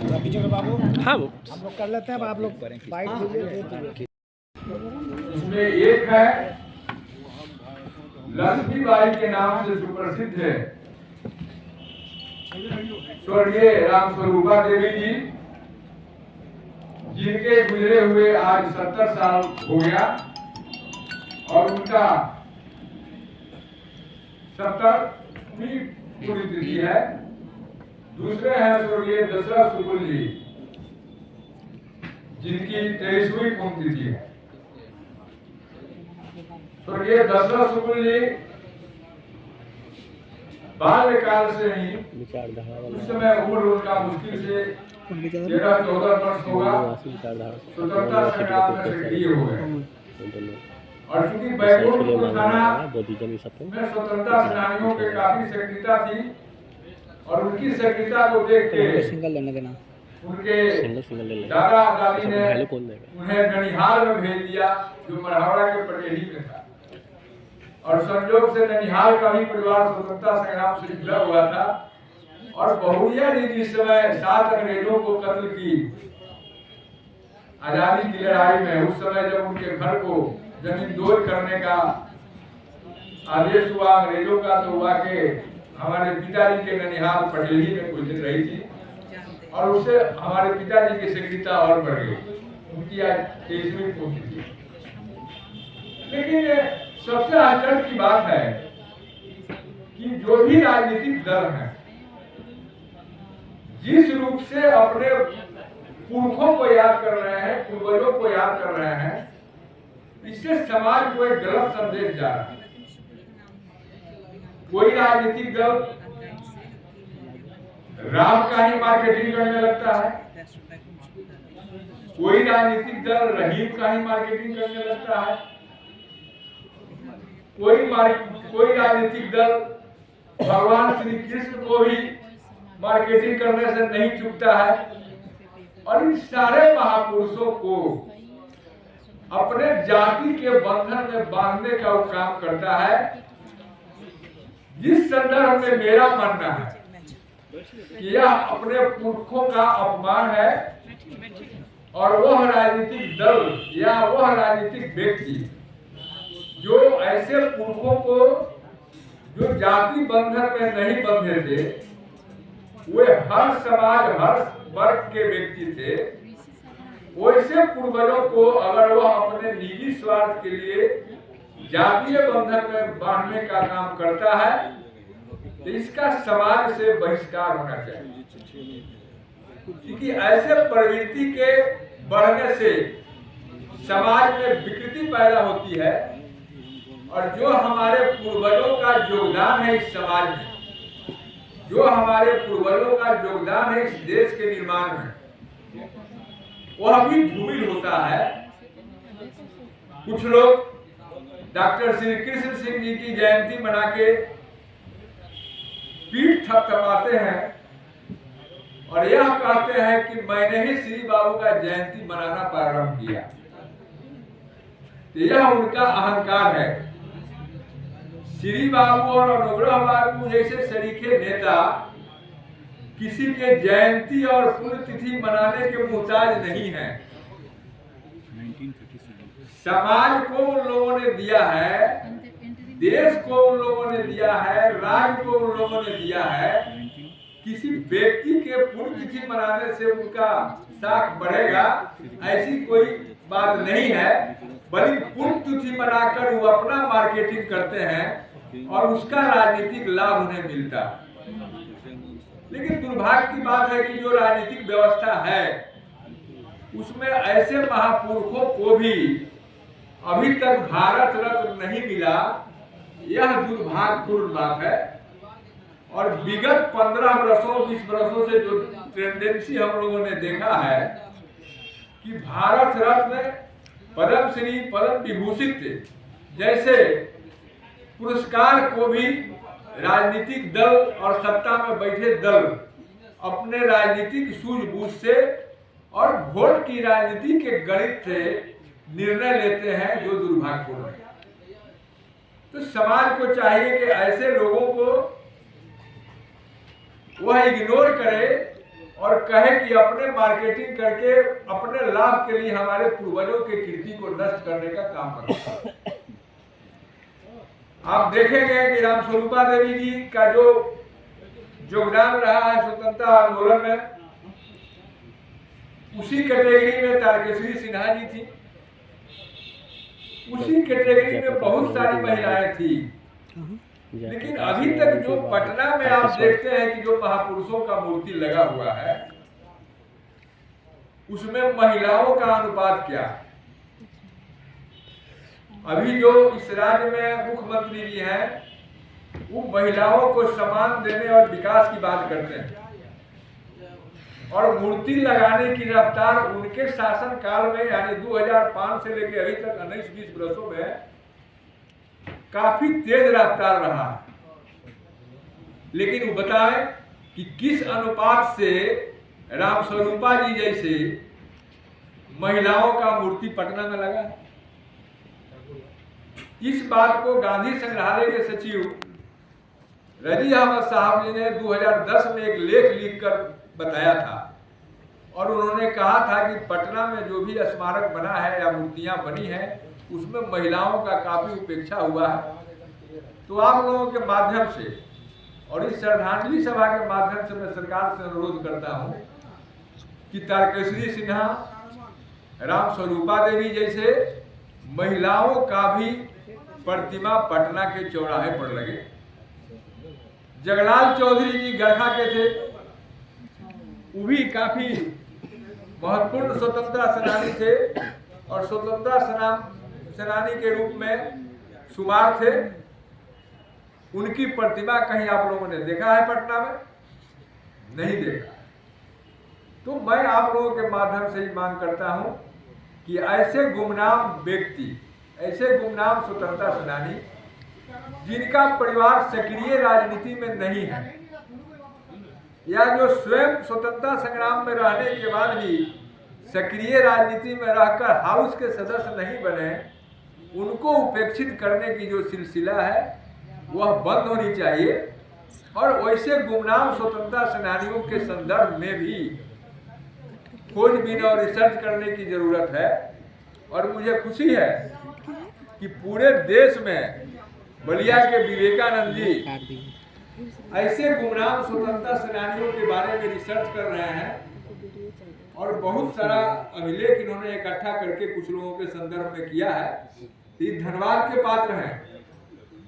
बाबू हाँ हम लोग कर लेते हैं। अब आप लोग बाइक लीजिए। इसमें एक है लक्ष्मीबाई के नाम से सुप्रसिद्ध है स्वर्गीय रामस्वरूपा देवी जी, जिनके गुजरे हुए आज 70 साल हो गया और उनका 70वीं पुण्यतिथि है। दूसरे हैं स्वर्गीय दशरथ शुक्ल जी, जिनकी 23वीं पुण्यतिथि है। स्वर्गीय दशरथ शुक्ल जी बाल्यकाल से ही, उस समय उम्र उनका मुश्किल से 13-14 वर्ष होगा, स्वतंत्रता संग्राम में सक्रिय हो गए और चूंकि बैकुंठपुर थाना में स्वतंत्रता सेनानियों के काफी सक्रियता थी और उनकी सक्रियता को देख के सिंगल लेने देना उनके दादा दादी ने उन्हें ननिहाल में भेज दिया, जो मढ़ौरा के पटेढ़ी में था। और संयोग से ननिहाल का भी परिवार स्वतंत्रता संग्राम से जुड़ा हुआ था और बहुरिया ने जिस समय 7 अंग्रेजों को कत्ल की आजादी की लड़ाई में, उस समय जब उनके घर को जमींदोज करने का आदेश हुआ अंग्रेजों का, तो हुआ कि हमारे पिताजी के ननिहाल पटेढ़ी में गुजर रही थी और उससे हमारे पिताजी की सक्रियता और बढ़ गई। उनकी आज 23वीं पुण्यतिथि। लेकिन सबसे आश्चर्य की बात है कि जो भी राजनीतिक दल हैं, जिस रूप से अपने पुरखों को याद कर रहे हैं, पूर्वजों को याद कर रहे हैं, इससे समाज को एक गलत संदेश जा रहा है। कोई राजनीतिक दल राम का ही मार्केटिंग करने लगता है, कोई राजनीतिक दल रहीम का ही मार्केटिंग करने लगता है, कोई राजनीतिक दल भगवान श्री कृष्ण को भी मार्केटिंग करने से नहीं चूकता है। और इन सारे महापुरुषों को अपने जाति के बंधन में बांधने का वो काम करता है, जिस संदर्भ में मेरा मानना है कि यह अपने पुरखों का अपमान है और वह राजनीतिक दल या वह राजनीतिक व्यक्ति जो ऐसे पुरखों को जो जाति बंधन में नहीं बंधे थे, वे हर समाज हर वर्ग के व्यक्ति थे, वैसे पूर्वजों को अगर वह अपने निजी स्वार्थ के लिए जातीय बंधन में बांधने का काम करता है तो इसका समाज से बहिष्कार होना चाहिए, क्योंकि ऐसे प्रवृत्ति के बढ़ने से समाज में विकृति पैदा होती है और जो हमारे पूर्वजों का योगदान है इस समाज में, जो हमारे पूर्वजों का योगदान है इस देश के निर्माण में, वह भी धूमिल होता है। कुछ लोग डॉक्टर श्री कृष्ण सिंह जी की जयंती मना के पीठ थपथपाते हैं और यह कहते हैं कि मैंने ही श्री बाबू का जयंती मनाना प्रारंभ किया। तो यह उनका अहंकार है। श्री बाबू और अनुग्रह बाबू जैसे सरीखे नेता किसी के जयंती और पुण्यतिथि मनाने के मुहताज नहीं है। समाज को उन लोगों ने दिया है, देश को उन लोगों ने दिया है, राज्य को उन लोगों ने दिया है। किसी व्यक्ति के पुण्यतिथि मनाने से उनका साख बढ़ेगा ऐसी कोई बात नहीं है, बल्कि पुण्यतिथि मनाकर वो अपना मार्केटिंग करते हैं और उसका राजनीतिक लाभ उन्हें मिलता है। लेकिन दुर्भाग्य की बात है कि जो राजनीतिक व्यवस्था है उसमें ऐसे महापुरुषों को भी अभी तक भारत रत्न नहीं मिला, यह दुर्भाग्यपूर्ण बात है। और विगत 15 वर्षों 20 वर्षों से जो टेंडेंसी हम लोगों ने देखा है कि भारत रत्न, पद्मश्री, पद्म विभूषित जैसे पुरस्कार को भी राजनीतिक दल और सत्ता में बैठे दल अपने राजनीतिक सूझबूझ से और वोट की राजनीति के गणित से निर्णय लेते हैं, जो दुर्भाग्यपूर्ण है। तो समाज को चाहिए कि ऐसे लोगों को वह इग्नोर करे और कहे कि अपने मार्केटिंग करके अपने लाभ के लिए हमारे पूर्वजों के कीर्ति को नष्ट करने का काम कर रहे हैं। आप देखेंगे कि रामस्वरूपा देवी जी का जो योगदान रहा है स्वतंत्रता आंदोलन में, उसी कैटेगरी में तारकेश्वरी सिन्हा जी थी, उसी कैटेगरी में बहुत सारी महिलाएं थी। लेकिन अभी तक जो पटना में आप देखते हैं कि जो महापुरुषों का मूर्ति लगा हुआ है, उसमें महिलाओं का अनुपात क्या है? अभी जो इस राज्य में मुख्यमंत्री जी हैं, वो महिलाओं को सम्मान देने और विकास की बात करते हैं, और मूर्ति लगाने की रफ्तार उनके शासन काल में यानी 2005 से लेकर अभी तक 19-20 वर्षों में काफी तेज रफ्तार रहा है। लेकिन वो बताएं कि किस अनुपात से रामस्वरूपा जी जैसे महिलाओं का मूर्ति पटना में लगा है। इस बात को गांधी संग्रहालय के सचिव रजी अहमद साहब जी ने 2010 में एक लेख लिखकर बताया था, और उन्होंने कहा था कि पटना में जो भी स्मारक बना है या मूर्तियां बनी हैं, उसमें महिलाओं का काफी उपेक्षा हुआ है। तो आप लोगों के माध्यम से और इस श्रद्धांजलि सभा के माध्यम से मैं सरकार से अनुरोध करता हूं कि तारकेश्वरी सिन्हा, रामस्वरूपा देवी जैसे महिलाओं का भी प्रतिमा पटना के चौराहे पर लगे। जगलाल चौधरी जी गरखा के थे, वो भी काफी महत्वपूर्ण स्वतंत्रता सेनानी थे और स्वतंत्रता सेनानी के रूप में शुमार थे। उनकी प्रतिमा कहीं आप लोगों ने देखा है पटना में? नहीं देखा। तो मैं आप लोगों के माध्यम से ही मांग करता हूं कि ऐसे गुमनाम व्यक्ति, ऐसे गुमनाम स्वतंत्रता सेनानी जिनका परिवार सक्रिय राजनीति में नहीं है, या जो स्वयं स्वतंत्रता संग्राम में रहने के बाद भी सक्रिय राजनीति में रहकर हाउस के सदस्य नहीं बने, उनको उपेक्षित करने की जो सिलसिला है वह बंद होनी चाहिए। और वैसे गुमनाम स्वतंत्रता सेनानियों के संदर्भ में भी खोजबीन और रिसर्च करने की जरूरत है। और मुझे खुशी है कि पूरे देश में बलिया के विवेकानंद जी ऐसे गुमनाम स्वतंत्रता सेनानियों के बारे में रिसर्च कर रहे हैं, और बहुत सारा अभिलेख इन्होंने इकट्ठा करके कुछ लोगों के संदर्भ में किया है। ये धन्यवाद के पात्र हैं।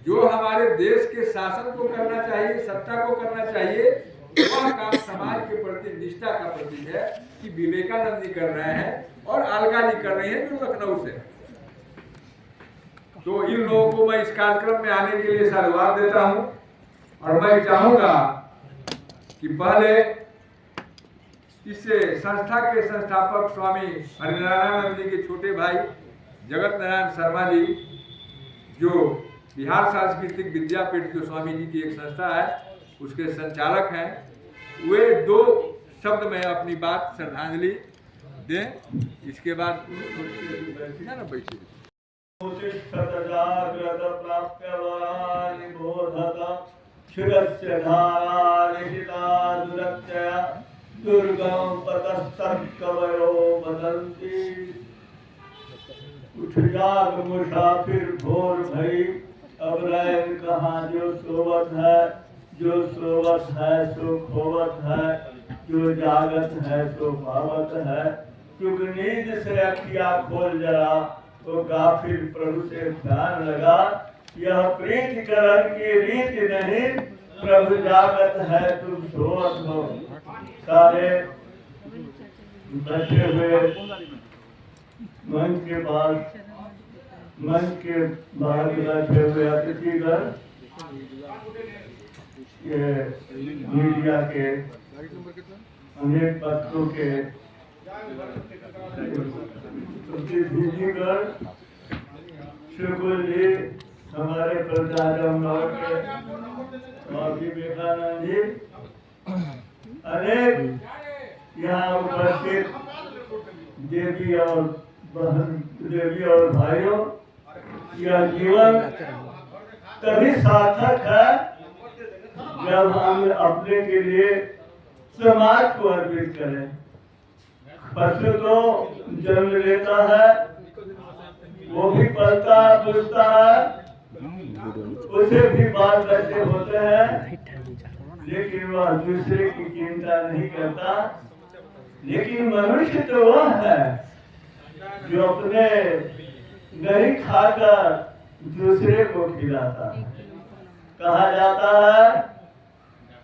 जो हमारे देश के शासन को करना चाहिए, सत्ता को करना चाहिए, वह काम समाज के प्रति निष्ठा का प्रतीक है कि विवेकानंद जी कर रहे हैं और अलका जी कर रही हैं जो लखनऊ से। तो इन लोगों को मैं इस कार्यक्रम में आने के लिए साधुवाद देता हूं, और मैं चाहूंगा कि पहले इस संस्था के संस्थापक स्वामी हरिनारायण जी के छोटे भाई जगत नारायण शर्मा जी, जो बिहार सांस्कृतिक विद्यापीठ जो स्वामी जी की एक संस्था है उसके संचालक हैं, वे 2 शब्द में अपनी बात श्रद्धांजलि दें। इसके बाद ना बैठिए। दुर्गम पतस्तर्कवयो वदन्ति, उठ जाग मुसाफिर भोर भई, अब रैन कहाँ जो सोवत है, जो सोवत है सो खोवत है, जो जागत है सो पावत है। चुग नींद से अखिया खोल जरा, तो गाफिल प्रभु से ध्यान लगा। यह प्रीति करण की रीति नहीं, प्रभु जागत है तुम सोवत हो। सारे बैठे हुए मंच के बाहर बैठे हुए अतिथिगण, ये मीडिया के अनेक पक्षों के प्रतिनिधिगण, शुक्ल जी, हमारे प्रधान और विवेकानंद जी, अनेक यहाँ उपस्थित देवी और बहन, देवी और भाइयों, यह जीवन तभी सार्थक है जब हम अपने के लिए समाज को अर्पित करें। पशु तो जन्म लेता है, वो भी पलता बुझता है, उसे भी बाल बच्चे होते हैं, लेकिन वह दूसरे की चिंता नहीं करता। लेकिन मनुष्य तो वह है जो अपने नहीं खाकर दूसरे को खिलाता है। कहा जाता है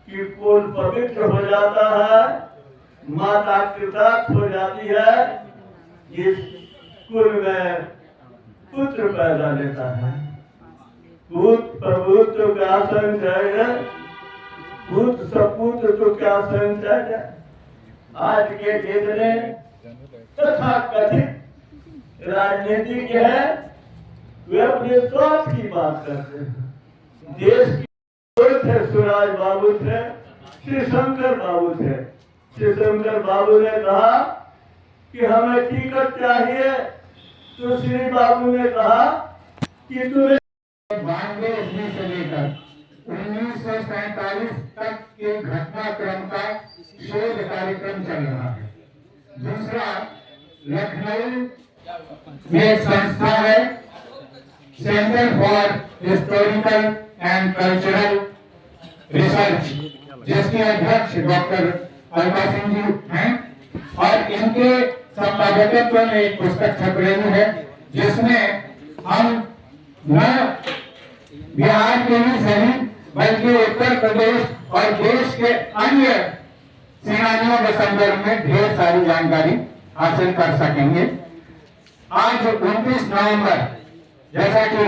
कि कुल पवित्र हो जाता है, माता कृतार्थ हो जाती है, जिस कुल में पुत्र पैदा लेता है। पुत्र तो क्या संचय है, पुत्र सपुत्र तो क्या संचय है। आज के जितने तथा कथित राजनीतिक है, वे अपने स्वार्थ की बात करते हैं। देश की थे सुराज बाबू थे, श्री शंकर बाबू थे। श्री शंकर बाबू ने कहा कि हमें टिकट चाहिए, तो श्री बाबू ने कहा कि तुम्हें 92 से लेकर 1947 तक के घटनाक्रम का शोध कार्यक्रम चल रहा है। दूसरा, लखनऊ में एक संस्था है, centre for historical and cultural research, जिसके अध्यक्ष डॉक्टर अलका सिंह जी हैं, और इनके संपादकत्व में एक पुस्तक छप रही है, जिसमें हम न बिहार के ही सही बल्कि उत्तर प्रदेश और देश के अन्य सेनानियों के संदर्भ में ढेर सारी जानकारी हासिल कर सकेंगे। आज 29 नवंबर, जैसा कि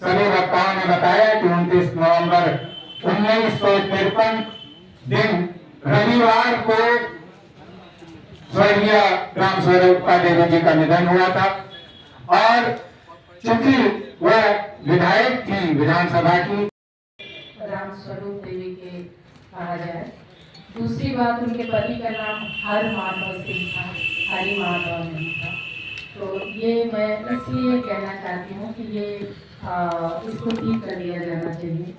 सभी वक्ताओं ने बताया कि 29 नवंबर 1953 दिन रविवार को स्वर्गीय रामस्वरूप देवी जी का निधन हुआ था, और चूंकि वह विधायक थी विधानसभा की, रामस्वरूप देवी के कहा जाए। दूसरी बात, उनके पति का नाम हर माधव सिंह था, हरि माधव नहीं था। तो ये मैं इसलिए कहना चाहती हूँ कि ये इसको ठीक कर दिया जाना चाहिए।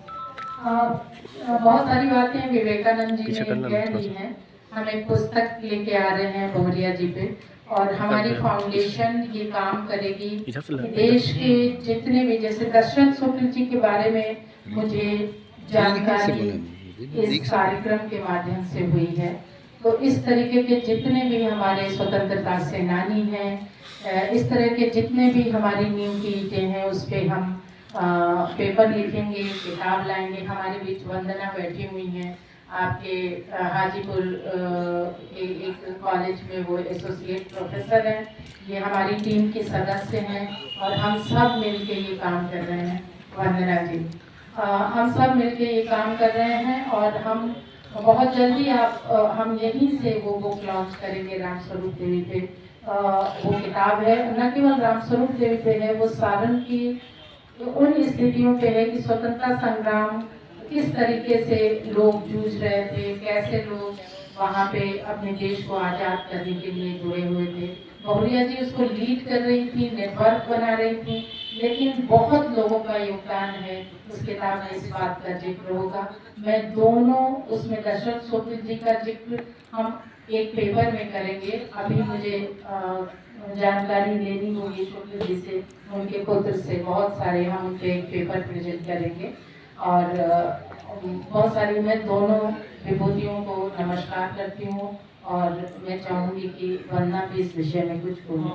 बहुत सारी बातें विवेकानंद जी ने कह दी हैं। हम एक पुस्तक लेके आ रहे हैं बहुरिया जी पे, और हमारी फाउंडेशन ये काम करेगी कि देश के जितने भी, जैसे दशरथ शुक्ल जी के बारे में मुझे जानकारी इस कार्यक्रम के माध्यम से हुई है, तो इस तरीके के जितने भी हमारे स्वतंत्रता सेनानी हैं, इस तरह के जितने भी हमारी नींव की ईंटें हैं, उस पर हम पेपर लिखेंगे, किताब लाएंगे। हमारे बीच वंदना बैठी हुई हैं, आपके हाजीपुर के एक कॉलेज में वो एसोसिएट प्रोफेसर हैं। ये हमारी टीम के सदस्य हैं, और हम सब मिलके ये काम कर रहे हैं। वंदना जी, हम सब मिलके ये काम कर रहे हैं, और हम बहुत जल्दी हम यहीं से वो बुक लॉन्च करेंगे रामस्वरूप देवी पे। वो किताब है, न केवल रामस्वरूप देवी पे है, वो सारण की उन स्थितियों पे है कि स्वतंत्रता संग्राम किस तरीके से लोग जूझ रहे थे, कैसे लोग वहाँ पे अपने देश को आज़ाद करने के लिए जुड़े हुए थे। बहुरिया जी उसको लीड कर रही थी, नेटवर्क बना रही थी, लेकिन बहुत लोगों का योगदान है। उस किताब में इस बात का जिक्र होगा। मैं दोनों, उसमें दशरथ शुक्ल जी का जिक्र हम एक पेपर में करेंगे। अभी मुझे जानकारी लेनी होगी शुक्ल जी से, उनके पुत्र से, बहुत सारे हम उनके एक पेपर प्रेजेंट करेंगे। और बहुत सारी, मैं दोनों विभूतियों को नमस्कार करती हूँ, और मैं चाहूँगी कि वंदना भी इस विषय में कुछ बोले।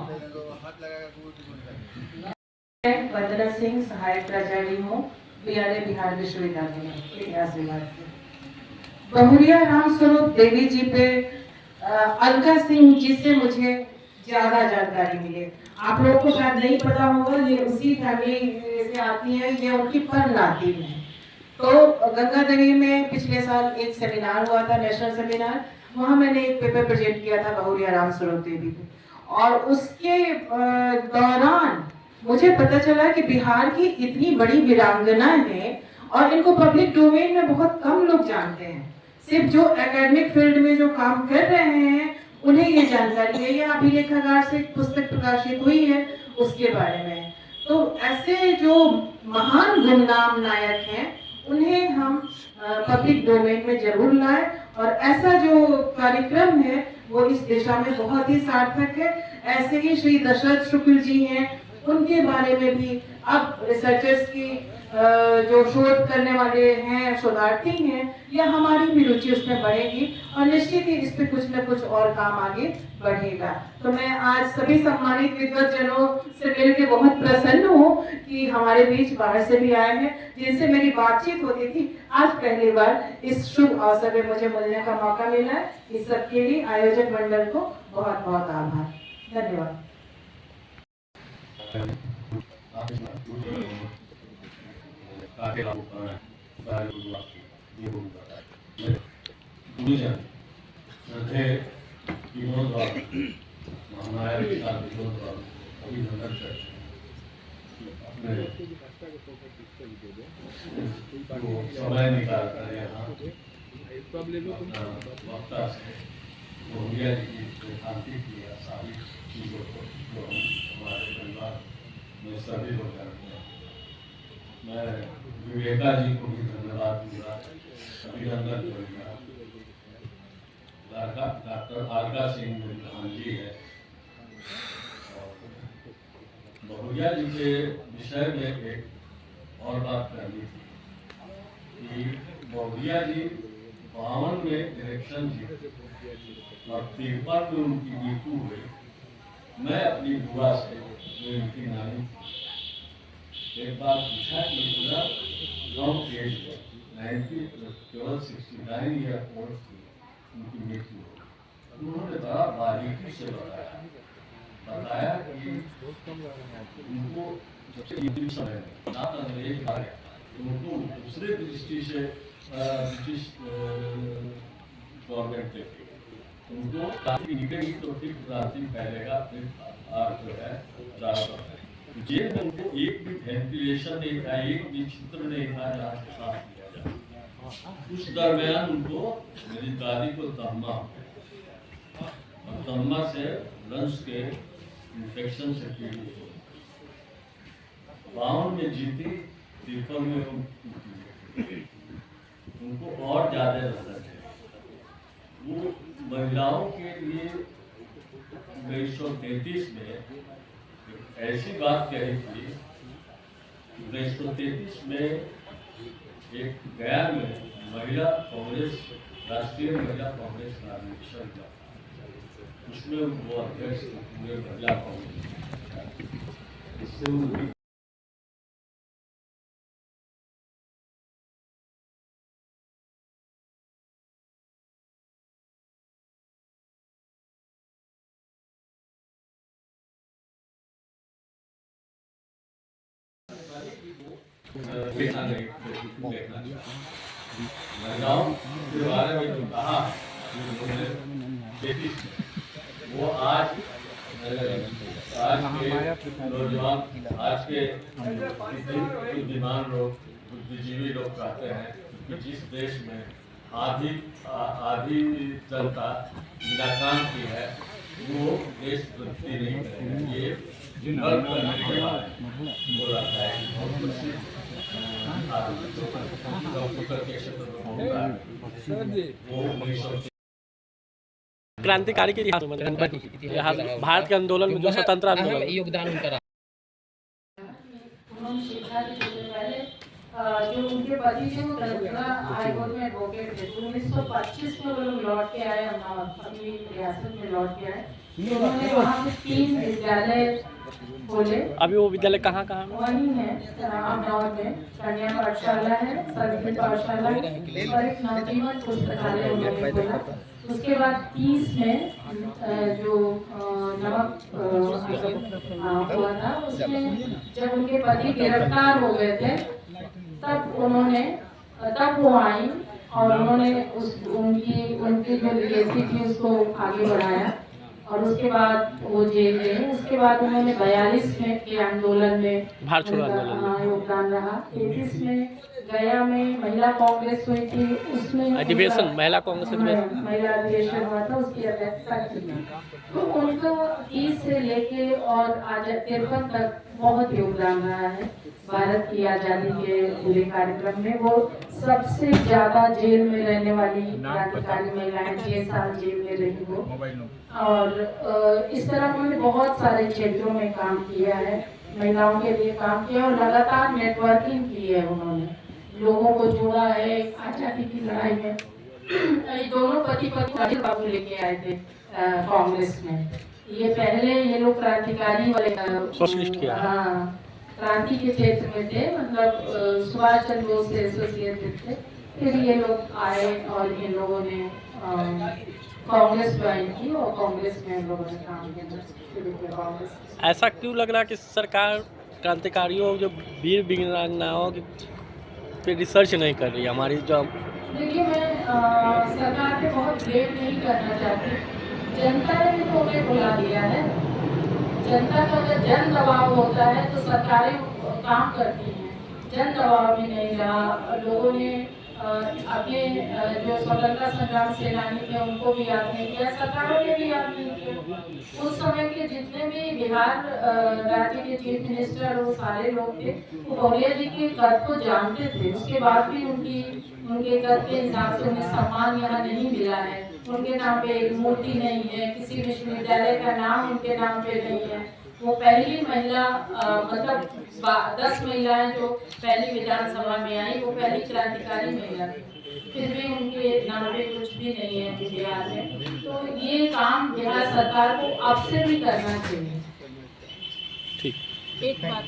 वंदना सिंह, सहायक प्राचार्य हूँ, बिहार विश्वविद्यालय में इतिहास विभाग के। बहुरिया रामस्वरूप देवी जी पे अलका सिंह जी से मुझे ज्यादा जानकारी मिली। आप लोगों को शायद नहीं पता होगा, ये उसी फैमिली से आती है, ये उनकी पर नाती है। तो गंगा देवी में पिछले साल एक सेमिनार हुआ था, नेशनल सेमिनार, वहाँ मैंने एक पेपर प्रेजेंट किया था बहुरिया रामस्वरूप देवी पे, और उसके दौरान मुझे पता चला कि बिहार की इतनी बड़ी वीरांगना है, और इनको पब्लिक डोमेन में बहुत कम लोग जानते हैं। सिर्फ जो एकेडमिक फील्ड में जो काम कर रहे हैं उन्हें ये जानकारी है। या अभिलेखागार से एक पुस्तक प्रकाशित हुई है उसके बारे में। तो ऐसे जो महान गुमनाम नायक हैं, उन्हें हम पब्लिक डोमेन में जरूर लाएं, और ऐसा जो कार्यक्रम है वो इस दिशा में बहुत ही सार्थक है। ऐसे ही श्री दशरथ शुक्ल जी हैं, उनके बारे में भी अब रिसर्चर्स की जो शोध करने वाले हैं, शोधार्थी हैं, या हमारी भी रुचि उसमें बढ़ेगी और निश्चित ही इस पे कुछ न कुछ और काम आगे बढ़ेगा। तो मैं आज सभी सम्मानित विद्वत जनों से मिलकर बहुत प्रसन्न हूँ कि हमारे बीच बाहर से भी आए हैं, जिनसे मेरी बातचीत होती थी। आज पहली बार इस शुभ अवसर में मुझे मिलने का मौका मिला है। इस सबके लिए आयोजक मंडल को बहुत बहुत आभार, धन्यवाद। श्रद्धेय विनोद बाबू, महानायक विनोद बाबू अभिनंदन करते हैं अपने जो समय निकाल कर यहाँ अपना वक्ता से मोहनिया जी की प्रशांति किया सारी चीज़ों को जो हम हमारे परिवार में सभी लोग करते हैं। मैं विवेका जी को भी धन्यवाद दूंगा, अभिनंदन करूँगा। डॉक्टर आरका सिंह जी है। बहुरिया जी के विषय में एक और बात करनी थी कि बहुरिया जी 52 में इलेक्शन जीते और 53 में उनकी मृत्यु हुई। मैं अपनी बुआ से, जो उनकी नानी थी, एक बार पूछा कि पूरा कम एज है, केवल 69 ईयर ओल्ड थी उनकी मृत्यु हो। उन्होंने बड़ा बारीकी से बताया कि उनको जब से समय में एक बार उनको दूसरे दृष्टि से ब्रिटिश गवर्नमेंट देखे, उनको क्रांति निकलेगी तो फिर क्रांति फैलेगा, फिर जो है जेल में उनको एक भी वेंटिलेशन नहीं था, एक भी चित्र नहीं था जहाँ से सांस लिया जाए। उस दरमियान उनको मेरी दादी को दमा, और दमा से लंग्स के इन्फेक्शन से पीड़ित हो। 52 में जीती, 53 में उनको और ज्यादा नजर है। वो महिलाओं के लिए 1933 में ऐसी बात कही थी। 1933 में एक गया में महिला कांग्रेस, राष्ट्रीय महिला कांग्रेस का अधिवेशन हुआ, उसमें वो अध्यक्ष पूरे महिला कांग्रेस, इससे उनकी महिलाओं के बारे में जो कहा वो आज के नौजवान, आज के बुद्धिमान लोग, बुद्धिजीवी लोग कहते हैं कि जिस देश में आधी जनता बिना काम की है वो देश प्रगति नहीं करेगा। ये गर्व करने के बाद बोला था बहुत प्रसिद्ध कंप्यूटर के क्षेत्र में वो क्रांतिकारी के इतिहास भारत के आंदोलन में जो स्वतंत्र आंदोलन योगदान उनका रहा। जो उनके पति थे वो कलकत्ता हाईकोर्ट में एडवोकेट थे। 1925 में वो लोग लौट के आए, अपनी रियासत में लौट के आए। तो उन्होंने वहाँ पे 3 विद्यालय खोले। अभी वो विद्यालय कहाँ वही है रामनगर में, कन्या पाठशाला है, संस्कृत पाठशाला और एक नवजीवन पुस्तकालय उन्होंने खोला। उसके बाद 30 में जो नमक हुआ था, उसमें जब उनके पति गिरफ्तार हो गए थे तब वो आई और उन्होंने उनकी जो लेगेसी थी उसको आगे बढ़ाया और उसके बाद वो जेल गए। उसके बाद उन्होंने 42 में के आंदोलन में भारत छोड़ो आंदोलन योगदान रहा। 33 में गया में महिला कांग्रेस हुई थी, उसमें अधिवेशन महिला कांग्रेस महिला अधिवेशन हुआ था, उसकी अध्यक्षता की। तो उनका 30 से लेके और आज 53 तक बहुत योगदान रहा है। भारत की आज़ादी के पूरे कार्यक्रम में वो सबसे ज़्यादा जेल में रहने वाली क्रांतिकारी महिलाएं, 6 साल जेल में रही वो। और इस तरह उन्होंने बहुत सारे क्षेत्रों में काम किया है, महिलाओं के लिए काम किया और लगातार नेटवर्किंग की है उन्होंने, लोगों को जोड़ा है आज़ादी की लड़ाई में। ये दोनों पति पत्नी बाबू लेके आए थे कांग्रेस में। ये पहले ये लोग क्रांतिकारी वाले सोशलिस्ट किया। हाँ, क्रांति के क्षेत्र में थे, मतलब सुभाष चंद्र बोस से एसोसिएटेड थे। फिर ये लोग आए और इन लोगों ने कांग्रेस ज्वाइन की और कांग्रेस में इन लोगों ने काम करना शुरू किया। कांग्रेस ऐसा क्यों लग रहा कि सरकार क्रांतिकारियों जो वीर वीरांगनाओं पे रिसर्च नहीं कर रही है हमारी जो? देखिए, मैं सरकार पे बहुत ब्लेम नहीं करना चाहती। जनता ने भी तो उन्हें बुला दिया है। जनता का अगर जन दबाव होता है तो सरकारें काम करती हैं। जन दबाव भी नहीं रहा, लोगों ने अपने जो स्वतंत्रता संग्राम सेनानी थे उनको भी याद नहीं किया, सरकारों ने भी याद नहीं किया। उस समय के जितने भी बिहार राज्य के चीफ मिनिस्टर वो सारे लोग थे, वो बहुरिया जी के कद को जानते थे। उसके बाद भी उनके कद के हिसाब से उन्हें सम्मान यहाँ नहीं मिला है। उनके नाम पे एक मूर्ति नहीं है, किसी विश्वविद्यालय का नाम उनके नाम पे नहीं है। वो पहली महिला मतलब 10 महिलाएं जो पहली विधानसभा में आई, वो पहली क्रांतिकारी महिला थी। फिर भी उनके नाम पे कुछ भी नहीं है बिहार में। तो ये काम बिहार सरकार को अब से भी करना चाहिए। ठीक। एक बात